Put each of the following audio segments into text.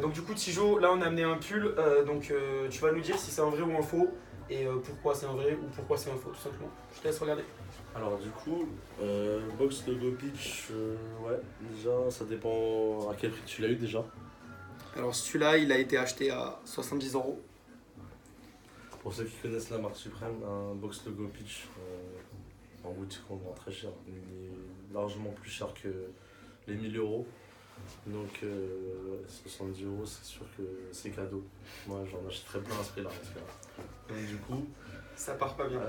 Donc du coup Tijo, là on a amené un pull, tu vas nous dire si c'est un vrai ou un faux, et pourquoi c'est un vrai ou pourquoi c'est un faux, tout simplement. Je te laisse regarder. Alors du coup, box logo pitch, ouais, déjà ça dépend à quel prix tu l'as eu déjà. Alors celui-là, il a été acheté à 70 €. Pour ceux qui connaissent la marque Suprême, un box logo pitch en boutique on vend très cher, il est largement plus cher que les 1000 €. Donc 70 €, c'est sûr que c'est cadeau. Moi j'en achèterais plein à ce prix-là en tout cas. Donc du coup, Ça part pas bien.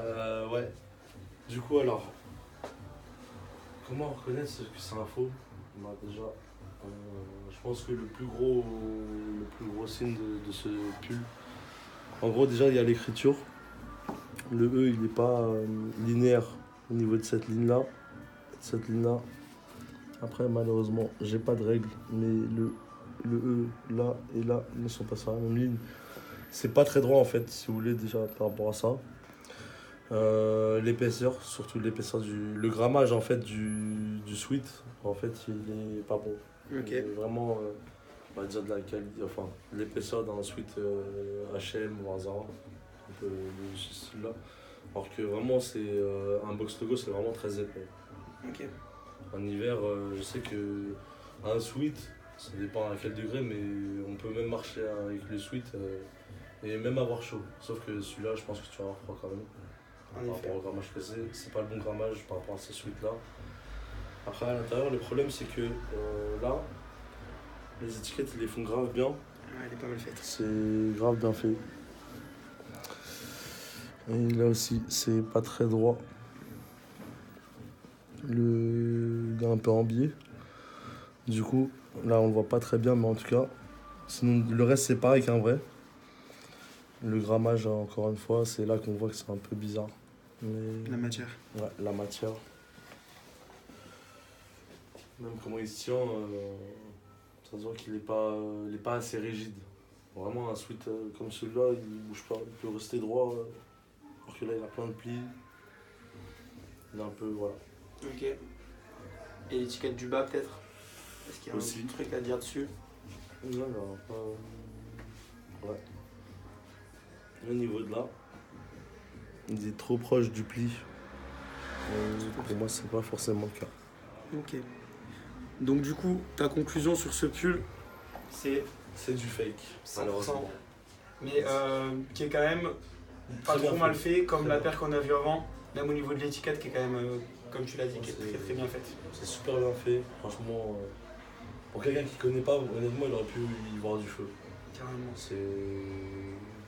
ouais. Du coup alors, comment reconnaître que c'est un faux? Bah, déjà, je pense que le plus gros signe de ce pull, en gros déjà il y a l'écriture. Le E il n'est pas linéaire au niveau de cette ligne-là. Après malheureusement j'ai pas de règle, mais le E là et là ne sont pas sur la même ligne. C'est pas très droit en fait si vous voulez déjà par rapport à ça. L'épaisseur, surtout l'épaisseur le grammage en fait du sweat, en fait il est pas bon. Ok. Il est vraiment, on va dire de la qualité, enfin l'épaisseur d'un sweat H&M ou un Zara, un peu de ce style-là. Alors que vraiment c'est un box logo c'est vraiment très épais. Ok. En hiver, je sais que un sweat, ça dépend à quel degré, mais on peut même marcher avec le sweat et même avoir chaud. Sauf que celui-là, je pense que tu vas avoir froid quand même. En Par effet. rapport au grammage que c'est pas le bon grammage par rapport à ces suites là. Après à l'intérieur le problème c'est que là les étiquettes ils les font grave bien, Ouais, elle est pas mal faite. c'est grave bien fait. Et là aussi c'est pas très droit. Le gars un peu en biais. Du coup là on le voit pas très bien mais en tout cas. Sinon le reste c'est pareil qu'un vrai. Le grammage encore une fois c'est là qu'on voit que c'est un peu bizarre. Mais... La matière. Ouais, la matière. Même comment il se tient, ça se voit qu'il est pas assez rigide. Vraiment, un sweat comme celui-là, il bouge pas, il peut rester droit. Alors que là, il a plein de plis. Il est un peu, voilà. Ok. Et l'étiquette du bas peut-être? Est-ce qu'il y a Aussi. un truc à dire dessus? Non, ouais. Au niveau de là, il est trop proche du pli. Pour moi, c'est pas forcément le cas. Ok. Donc du coup, ta conclusion sur ce pull, c'est C'est du fake, 100%. malheureusement. Mais qui est quand même pas Très bien trop mal fait, comme Très la bien. paire qu'on a vue avant, même au niveau de l'étiquette qui est quand même, comme tu l'as dit, qui est très très bien faite. C'est super bien fait, franchement. Pour quelqu'un qui connaît pas, honnêtement, il aurait pu y voir du feu. Carrément. C'est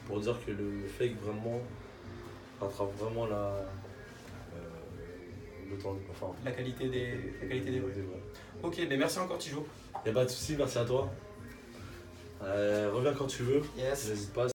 pour dire que le fake vraiment rattrape vraiment le temps. Enfin, La qualité des vrais. Ok, mais merci encore Tijo. Y'a pas de soucis, merci à toi. Reviens quand tu veux, Yes. n'hésite pas.